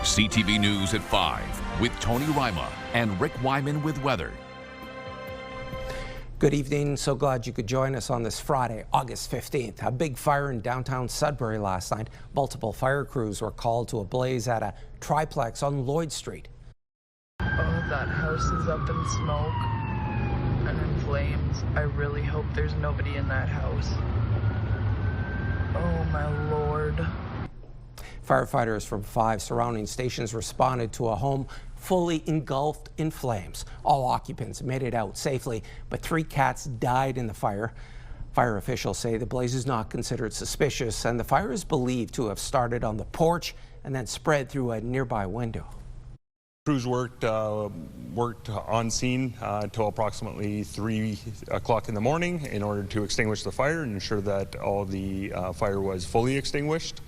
CTV News at 5 with Tony Ryma and Rick Wyman with weather. Good evening. So glad you could join us on this Friday, August 15th. A big fire in downtown Sudbury last night. Multiple fire crews were called to a blaze at a triplex on Lloyd Street. Oh, that house is up in smoke and in flames. I really hope there's nobody in that house. Oh my Lord. Firefighters from 5 surrounding stations responded to a home fully engulfed in flames. All occupants made it out safely, but 3 cats died in the fire. Fire officials say the blaze is not considered suspicious, and the fire is believed to have started on the porch and then spread through a nearby window. Crews worked on scene until approximately 3 o'clock in the morning in order to extinguish the fire and ensure that all of the fire was fully extinguished.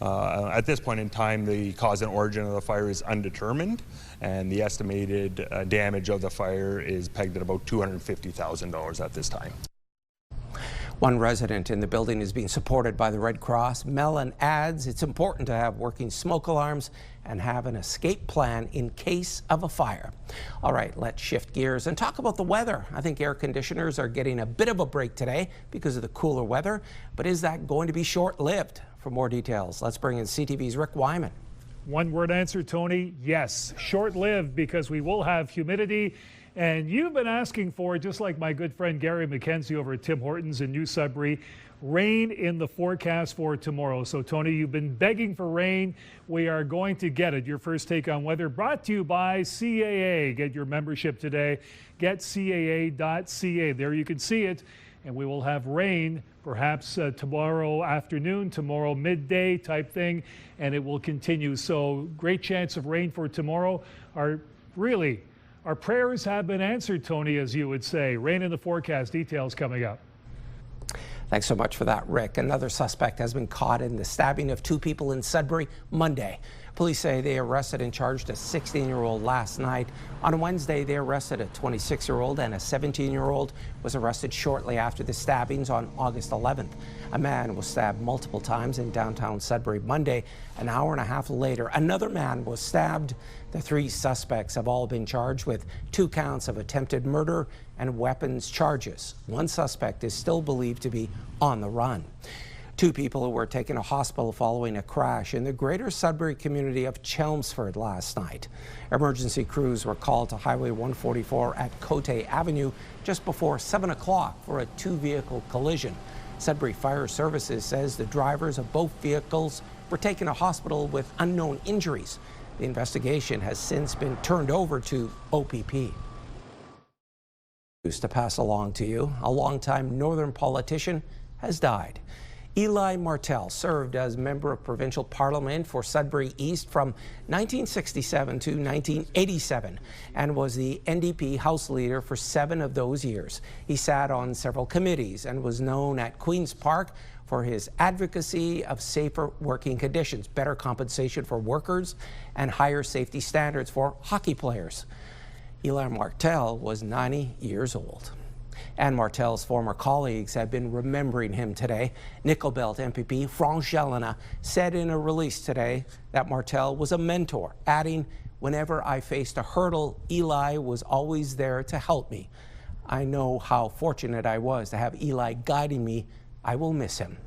At this point in time, the cause and origin of the fire is undetermined, and the estimated damage of the fire is pegged at about $250,000 at this time. One resident in the building is being supported by the Red Cross. Mellon adds it's important to have working smoke alarms and have an escape plan in case of a fire. All right, let's shift gears and talk about the weather. I think air conditioners are getting a bit of a break today because of the cooler weather, but is that going to be short-lived? For more details, let's bring in CTV's Rick Wyman. One-word answer, Tony, yes. Short-lived, because we will have humidity. And you've been asking for, just like my good friend Gary McKenzie over at Tim Hortons in New Sudbury, rain in the forecast for tomorrow. So, Tony, you've been begging for rain. We are going to get it. Your first take on weather brought to you by CAA. Get your membership today. GetCAA.ca. There you can see it. And we will have rain perhaps tomorrow afternoon, tomorrow midday type thing, and it will continue. So great chance of rain for tomorrow. Our prayers have been answered, Tony, as you would say. Rain in the forecast, details coming up. Thanks so much for that, Rick. Another suspect has been caught in the stabbing of 2 people in Sudbury Monday. Police say they arrested and charged a 16-year-old last night. On Wednesday, they arrested a 26-year-old, and a 17-year-old was arrested shortly after the stabbings on August 11th. A man was stabbed multiple times in downtown Sudbury Monday. An hour and a half later, another man was stabbed. The 3 suspects have all been charged with 2 counts of attempted murder and weapons charges. One suspect is still believed to be on the run. 2 people who were taken to hospital following a crash in the greater Sudbury community of Chelmsford last night. Emergency crews were called to Highway 144 at Cote Avenue just before 7 o'clock for a 2-vehicle collision. Sudbury Fire Services says the drivers of both vehicles were taken to hospital with unknown injuries. The investigation has since been turned over to OPP. To pass along to you, a longtime Northern politician has died. Eli Martell served as member of provincial parliament for Sudbury East from 1967 to 1987 and was the NDP House Leader for 7 of those years. He sat on several committees and was known at Queen's Park for his advocacy of safer working conditions, better compensation for workers, and higher safety standards for hockey players. Eli Martell was 90 years old. And Martell's former colleagues have been remembering him today. Nickel Belt MPP Franck Gélina said in a release today that Martell was a mentor, adding, "Whenever I faced a hurdle, Eli was always there to help me. I know how fortunate I was to have Eli guiding me. I will miss him."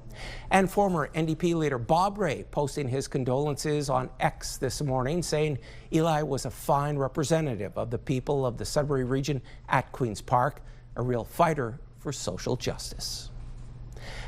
And former NDP leader Bob Rae posting his condolences on X this morning, saying Eli was a fine representative of the people of the Sudbury region at Queen's Park, a real fighter for social justice.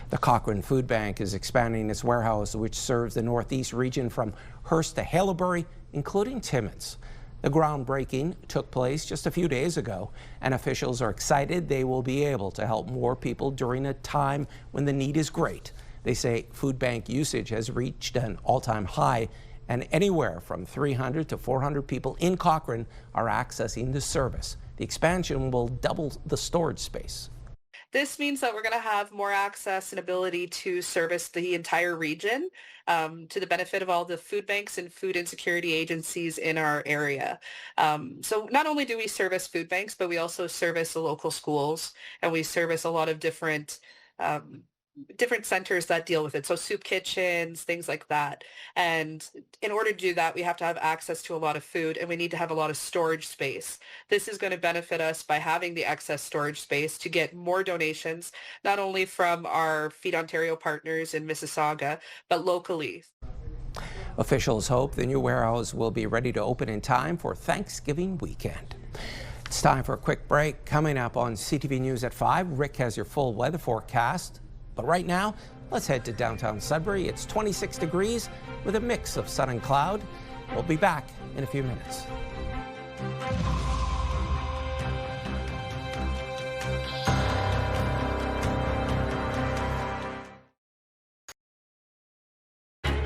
The Cochrane Food Bank is expanding its warehouse, which serves the northeast region from Hearst to Haileybury, including Timmins. The groundbreaking took place just a few days ago, and officials are excited they will be able to help more people during a time when the need is great. They say food bank usage has reached an all-time high, and anywhere from 300 to 400 people in Cochrane are accessing the service. The expansion will double the storage space. This means that we're going to have more access and ability to service the entire region to the benefit of all the food banks and food insecurity agencies in our area. So not only do we service food banks, but we also service the local schools, and we service a lot of different different centers that deal with it. So soup kitchens, things like that. And in order to do that, we have to have access to a lot of food and we need to have a lot of storage space. This is going to benefit us by having the excess storage space to get more donations, not only from our Feed Ontario partners in Mississauga, but locally. Officials hope the new warehouse will be ready to open in time for Thanksgiving weekend. It's time for a quick break. Coming up on CTV News at 5, Rick has your full weather forecast. But right now, let's head to downtown Sudbury. It's 26 degrees with a mix of sun and cloud. We'll be back in a few minutes.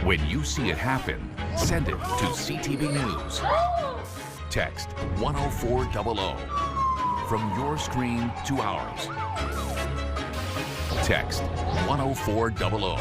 When you see it happen, send it to CTV News. Text 10400 from your screen to ours. Text 10400.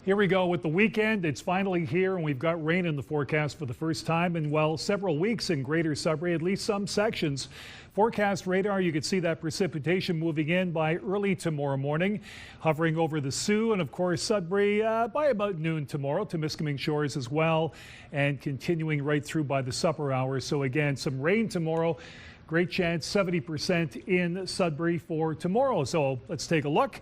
Here we go with the weekend. It's finally here, and we've got rain in the forecast for the first time in, well, several weeks in Greater Sudbury, at least some sections. Forecast radar, you can see that precipitation moving in by early tomorrow morning, hovering over the Soo and, of course, Sudbury by about noon tomorrow, Timiskaming Shores as well, and continuing right through by the supper hours. So, again, some rain tomorrow. Great chance, 70% in Sudbury for tomorrow. So let's take a look.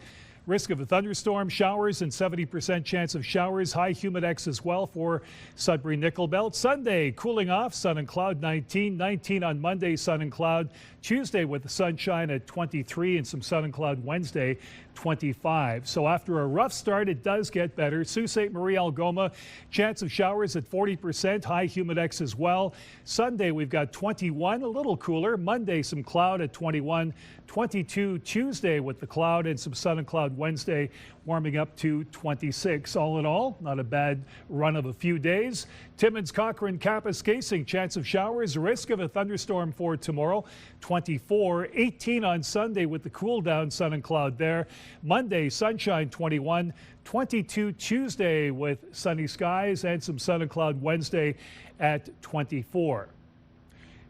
Risk of a thunderstorm, showers, and 70% chance of showers. High humidex as well for Sudbury Nickel Belt. Sunday, cooling off, sun and cloud 19. 19 on Monday, sun and cloud. Tuesday with the sunshine at 23 and some sun and cloud Wednesday, 25. So after a rough start, it does get better. Sault Ste. Marie, Algoma, chance of showers at 40%. High humidex as well. Sunday, we've got 21, a little cooler. Monday, some cloud at 21. 22 Tuesday with the cloud and some sun and cloud Wednesday, warming up to 26. All in all, not a bad run of a few days. Timmins, Cochrane, Kapuskasing, chance of showers, risk of a thunderstorm for tomorrow, 24. 18 on Sunday with the cool down, sun and cloud there. Monday, sunshine, 21. 22 Tuesday with sunny skies and some sun and cloud Wednesday at 24.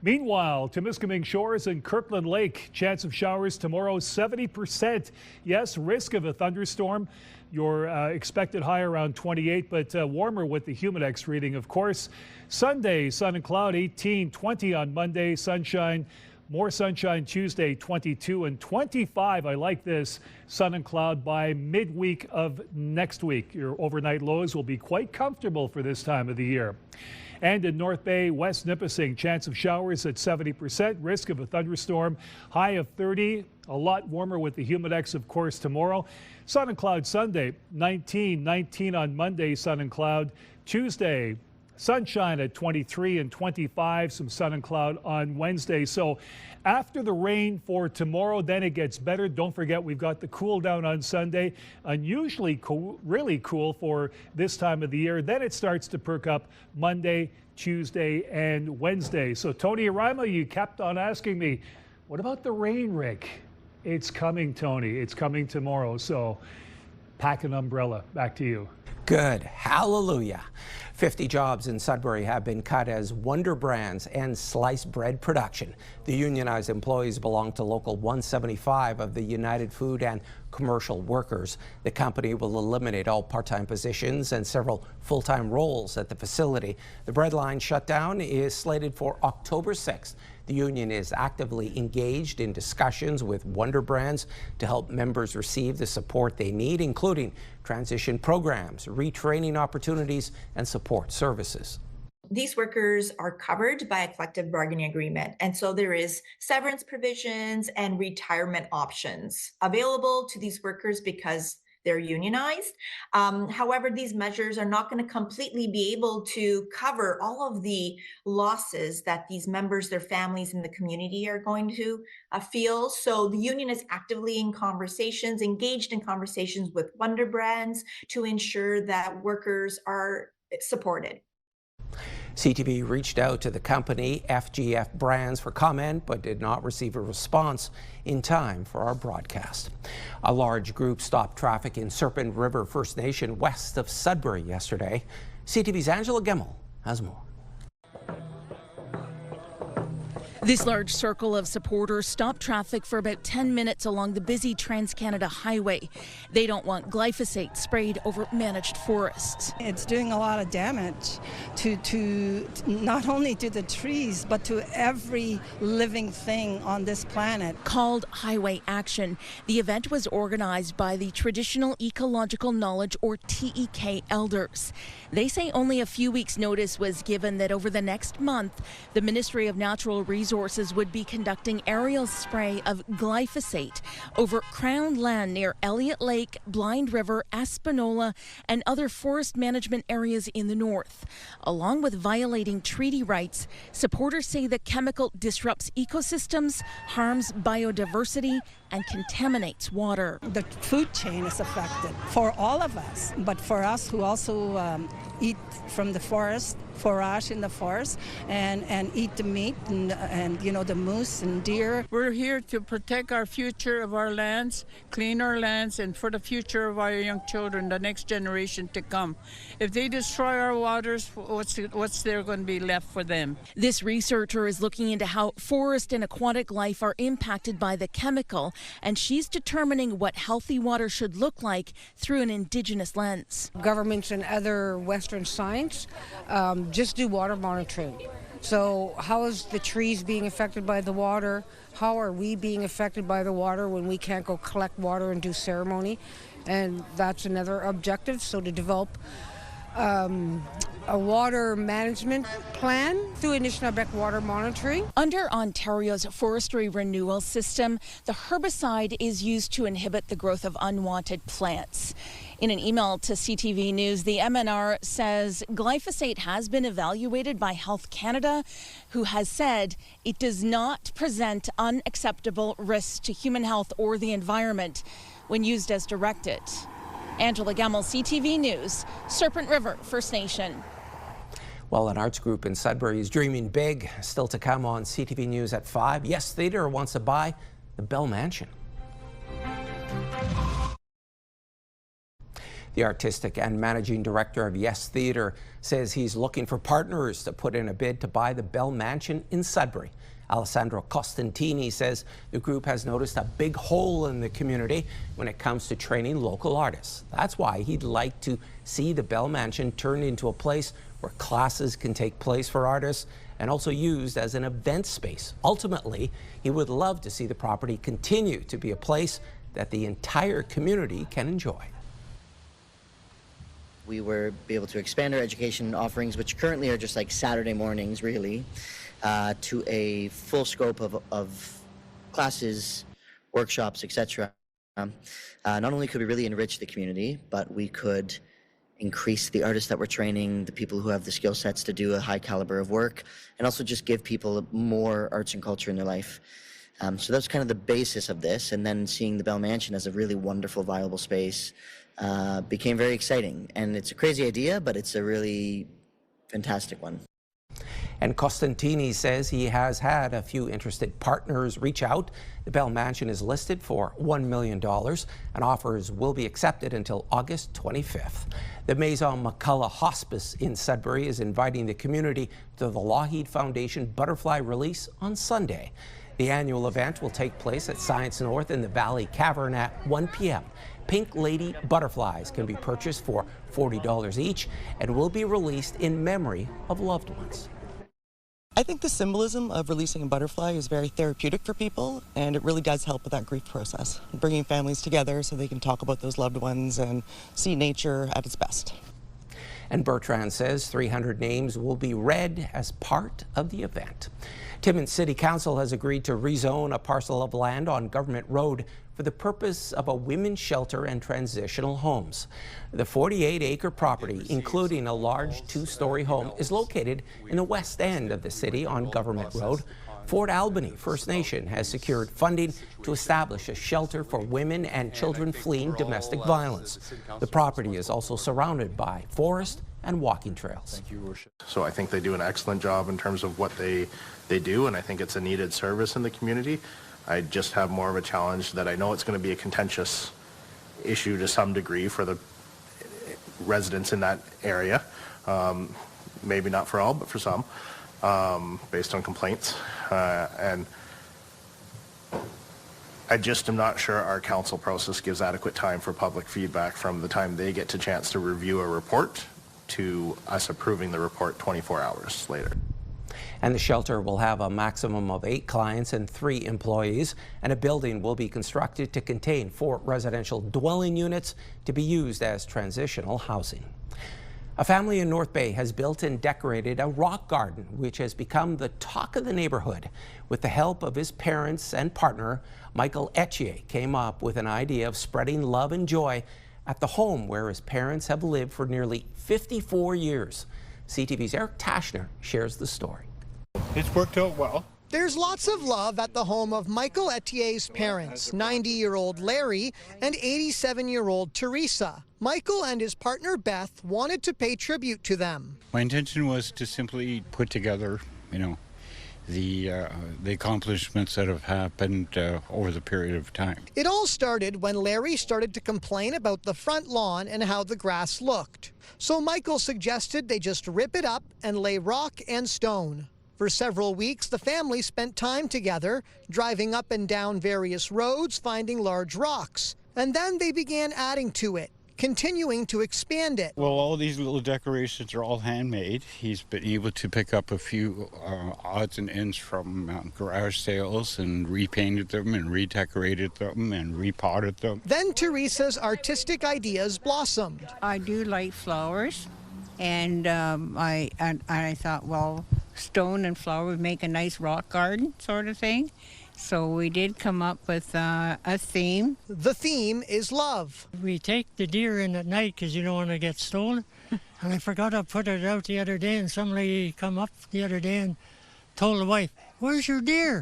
Meanwhile, Timiskaming Shores and Kirkland Lake, chance of showers tomorrow, 70%. Yes, risk of a thunderstorm. Your expected high around 28, but warmer with the humidex reading, of course. Sunday, sun and cloud, 18, 20 on Monday, sunshine. More sunshine Tuesday, 22 and 25. I like this. Sun and cloud by midweek of next week. Your overnight lows will be quite comfortable for this time of the year. And in North Bay, West Nipissing, chance of showers at 70%, risk of a thunderstorm, high of 30, a lot warmer with the humidex, of course, tomorrow. Sun and cloud Sunday, 19 on Monday, sun and cloud. Tuesday, sunshine at 23 and 25, some sun and cloud on Wednesday. So after the rain for tomorrow, then it gets better. Don't forget, we've got the cool down on Sunday. Unusually cool, really cool for this time of the year. Then it starts to perk up Monday, Tuesday, and Wednesday. So Tony Ryma, you kept on asking me, what about the rain, Rick? It's coming, Tony. It's coming tomorrow. So pack an umbrella. Back to you. Good. Hallelujah. 50 jobs in Sudbury have been cut as Wonderbrands ends sliced bread production. The unionized employees belong to Local 175 of the United Food and Commercial Workers. The company will eliminate all part-time positions and several full-time roles at the facility. The bread line shutdown is slated for October 6th. The union is actively engaged in discussions with Wonderbrands to help members receive the support they need, including transition programs, retraining opportunities, and support services. These workers are covered by a collective bargaining agreement, and so there is severance provisions and retirement options available to these workers because they're unionized. However, these measures are not going to completely be able to cover all of the losses that these members, their families, and the community are going to feel. So the union is actively in conversations, engaged in conversations with Wonderbrands to ensure that workers are supported. CTV reached out to the company FGF Brands for comment, but did not receive a response in time for our broadcast. A large group stopped traffic in Serpent River First Nation west of Sudbury yesterday. CTV's Angela Gemmell has more. This large circle of supporters stopped traffic for about 10 minutes along the busy Trans-Canada Highway. They don't want glyphosate sprayed over managed forests. It's doing a lot of damage to not only to the trees, but to every living thing on this planet. Called Highway Action, the event was organized by the Traditional Ecological Knowledge, or TEK, elders. They say only a few weeks' notice was given that over the next month, the Ministry of Natural Resources would be conducting aerial spray of glyphosate over Crown land near Elliott Lake, Blind River, Espanola, and other forest management areas in the north. Along with violating treaty rights, supporters say the chemical disrupts ecosystems, harms biodiversity, and contaminates water. The food chain is affected for all of us, but for us who also eat from the forest, forage in the forest, and eat the meat and you know, the moose and deer. We're here to protect our future of our lands, clean our lands, and for the future of our young children, the next generation to come. If they destroy our waters, what's there going to be left for them? This researcher is looking into how forest and aquatic life are impacted by the chemical, and she's determining what healthy water should look like through an Indigenous lens. Governments and other Western science just do water monitoring. So how is the trees being affected by the water? How are we being affected by the water when we can't go collect water and do ceremony? And that's another objective, so to develop a water management plan through Anishinaabe water monitoring. Under Ontario's forestry renewal system, the herbicide is used to inhibit the growth of unwanted plants. In an email to CTV News, the MNR says glyphosate has been evaluated by Health Canada, who has said it does not present unacceptable risks to human health or the environment when used as directed. Angela Gemmell, CTV News, Serpent River First Nation. Well, an arts group in Sudbury is dreaming big. Still to come on CTV News at 5. Yes Theatre wants to buy the Bell Mansion. The artistic and managing director of Yes Theatre says he's looking for partners to put in a bid to buy the Bell Mansion in Sudbury. Alessandro Costantini says the group has noticed a big hole in the community when it comes to training local artists. That's why he'd like to see the Bell Mansion turned into a place where classes can take place for artists and also used as an event space. Ultimately, he would love to see the property continue to be a place that the entire community can enjoy. We were able to expand our education offerings, which currently are just like Saturday mornings, really, to a full scope of classes, workshops, etc. Not only could we really enrich the community, but we could increase the artists that we're training, the people who have the skill sets to do a high caliber of work, and also just give people more arts and culture in their life. So that's kind of the basis of this, and then seeing the Bell Mansion as a really wonderful, viable space became very exciting. And it's a crazy idea, but it's a really fantastic one. And Costantini says he has had a few interested partners reach out. The Bell Mansion is listed for $1 million, and offers will be accepted until August 25th. The Maison McCullough Hospice in Sudbury is inviting the community to the Lougheed Foundation Butterfly Release on Sunday. The annual event will take place at Science North in the Valley Cavern at 1 p.m. Pink Lady butterflies can be purchased for $40 each and will be released in memory of loved ones. I think the symbolism of releasing a butterfly is very therapeutic for people, and it really does help with that grief process, bringing families together so they can talk about those loved ones and see nature at its best. And Bertrand says 300 names will be read as part of the event. Timmins City Council has agreed to rezone a parcel of land on Government Road for the purpose of a women's shelter and transitional homes. The 48-acre property, including a large two-story home, is located in the west end of the city on Government Road. Fort Albany First Nation has secured funding to establish a shelter for women and children fleeing domestic violence. The property is also surrounded by forest and walking trails. So I think they do an excellent job in terms of what they do, and I think it's a needed service in the community. I just have more of a challenge that I know it's going to be a contentious issue to some degree for the residents in that area. Maybe not for all, but for some. based on complaints. And I just am not sure our council process gives adequate time for public feedback from the time they get a chance to review a report to us approving the report 24 hours later. And the shelter will have a maximum of 8 clients and 3 employees, and a building will be constructed to contain 4 residential dwelling units to be used as transitional housing. A family in North Bay has built and decorated a rock garden, which has become the talk of the neighborhood. With the help of his parents and partner, Michael Etier came up with an idea of spreading love and joy at the home where his parents have lived for nearly 54 years. CTV's Eric Tashner shares the story. It's worked out well. There's lots of love at the home of Michael Etier's parents, 90-year-old Larry and 87-year-old Teresa. Michael and his partner Beth wanted to pay tribute to them. My intention was to simply put together, the accomplishments that have happened over the period of time. It all started when Larry started to complain about the front lawn and how the grass looked. So Michael suggested they just rip it up and lay rock and stone. For several weeks, the family spent time together, driving up and down various roads, finding large rocks. And then they began adding to it, continuing to expand it. Well, all these little decorations are all handmade. He's been able to pick up a few odds and ends from garage sales and repainted them and redecorated them and repotted them. Then Teresa's artistic ideas blossomed. I do like flowers, and I thought, well, stone and flower would make a nice rock garden sort of thing. So we did come up with a theme. The theme is love. We take the deer in at night because you don't want to get stolen. And I forgot to put it out the other day, and somebody come up the other day and told the wife, "Where's your deer?"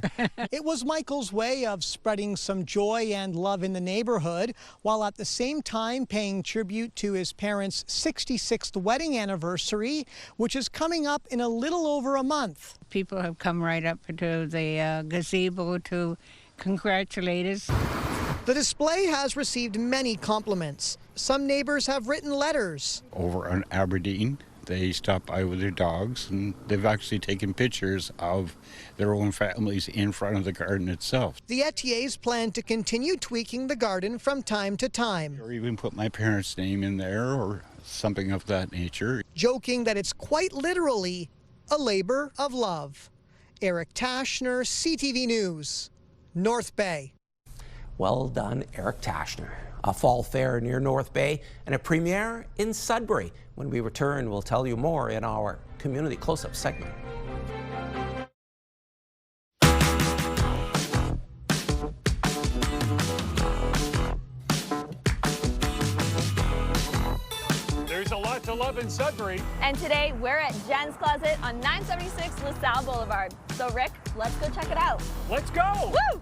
It was Michael's way of spreading some joy and love in the neighborhood, while at the same time paying tribute to his parents' 66th wedding anniversary, which is coming up in a little over a month. People have come right up to the gazebo to congratulate us. The display has received many compliments. Some neighbors have written letters. Over in Aberdeen, they stopped by with their dogs, and they've actually taken pictures of their own families in front of the garden itself. The Etiers plan to continue tweaking the garden from time to time. Or even put my parents' name in there or something of that nature. Joking that it's quite literally a labor of love. Eric Tashner, CTV News, North Bay. Well done, Eric Tashner. A fall fair near North Bay and a premiere in Sudbury. When we return, we'll tell you more in our Community Close-Up segment. There's a lot to love in Sudbury. And today we're at Jen's Closet on 976 LaSalle Boulevard. So Rick, let's go check it out. Let's go! Woo!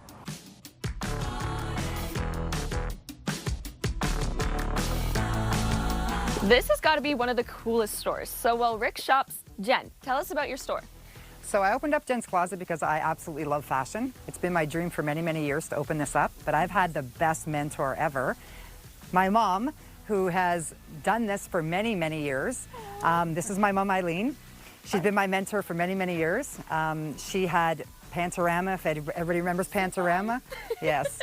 This has got to be one of the coolest stores. So while Rick shops, Jen, tell us about your store. So I opened up Jen's Closet because I absolutely love fashion. It's been my dream for many, many years to open this up, but I've had the best mentor ever. My mom, who has done this for many, many years. This is my mom, Eileen. She's been my mentor for many, many years. She had Pantorama, if everybody remembers Pantorama. Yes.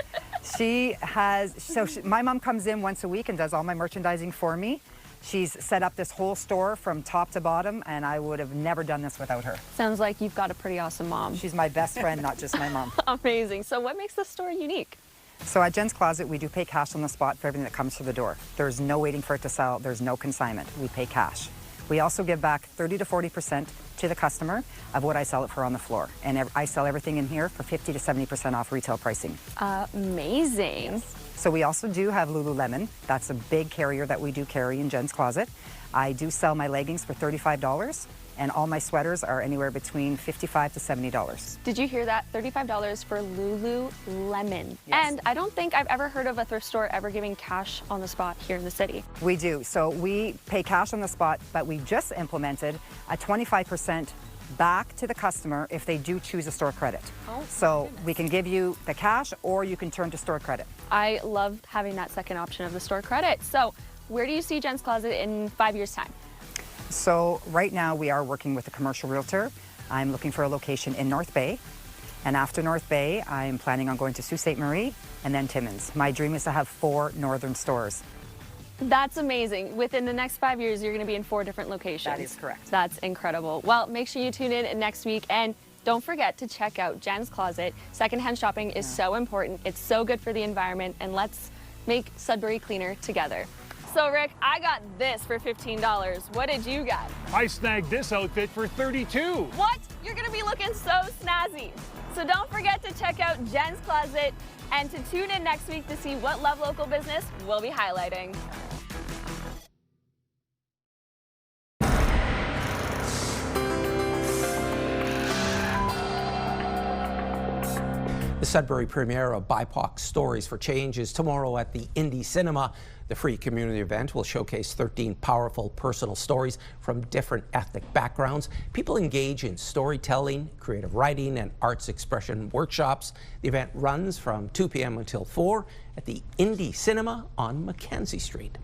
My mom comes in once a week and does all my merchandising for me. She's set up this whole store from top to bottom, and I would have never done this without her. Sounds like you've got a pretty awesome mom. She's my best friend, not just my mom. Amazing. So what makes this store unique? So at Jen's Closet, we do pay cash on the spot for everything that comes through the door. There's no waiting for it to sell. There's no consignment. We pay cash. We also give back 30 to 40% to the customer of what I sell it for on the floor. And I sell everything in here for 50 to 70% off retail pricing. Amazing. Yes. So we also do have Lululemon. That's a big carrier that we do carry in Jen's Closet. I do sell my leggings for $35, and all my sweaters are anywhere between $55 to $70. Did you hear that? $35 for Lululemon. Yes. And I don't think I've ever heard of a thrift store ever giving cash on the spot here in the city. We do. So we pay cash on the spot, but we just implemented a 25% back to the customer if they do choose a store credit. Oh, so we can give you the cash, or you can turn to store credit. I love having that second option of the store credit. So where do you see Jen's Closet in 5 years' time? So right now we are working with a commercial realtor. I'm looking for a location in North Bay. And after North Bay, I'm planning on going to Sault Ste. Marie and then Timmins. My dream is to have 4 northern stores. That's amazing. Within the next 5 years, you're going to be in 4 different locations. That is correct. That's incredible. Well, make sure you tune in next week, and don't forget to check out Jen's Closet. Secondhand shopping is so important. It's so good for the environment, and let's make Sudbury cleaner together. So, Rick, I got this for $15. What did you get? I snagged this outfit for $32. What? You're going to be looking so snazzy. So don't forget to check out Jen's Closet and to tune in next week to see what Love Local business we'll be highlighting. The Sudbury premiere of BIPOC Stories for Change is tomorrow at the Indie Cinema. The free community event will showcase 13 powerful personal stories from different ethnic backgrounds. People engage in storytelling, creative writing, and arts expression workshops. The event runs from 2 p.m. until 4 at the Indie Cinema on Mackenzie Street.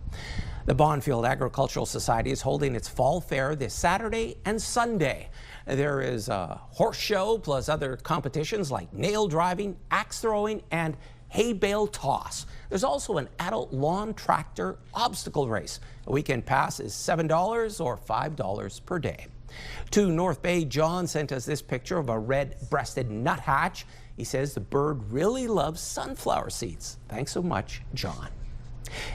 The Bonfield Agricultural Society is holding its fall fair this Saturday and Sunday. There is a horse show plus other competitions like nail driving, axe throwing, and hay bale toss. There's also an adult lawn tractor obstacle race. A weekend pass is $7 or $5 per day. To North Bay, John sent us this picture of a red-breasted nuthatch. He says the bird really loves sunflower seeds. Thanks so much, John.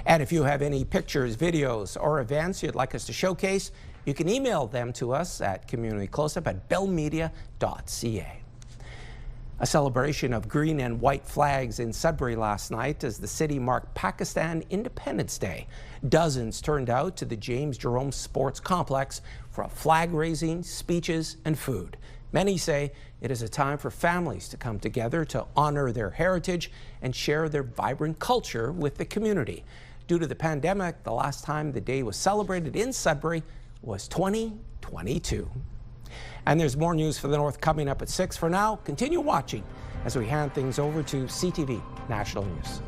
And if you have any pictures, videos, or events you'd like us to showcase, you can email them to us at communitycloseup@bellmedia.ca. A celebration of green and white flags in Sudbury last night as the city marked Pakistan Independence Day. Dozens turned out to the James Jerome Sports Complex for flag raising, speeches, and food. Many say it is a time for families to come together to honor their heritage and share their vibrant culture with the community. Due to the pandemic, the last time the day was celebrated in Sudbury was 2022. And there's more news for the North coming up at 6. For now, continue watching as we hand things over to CTV National News.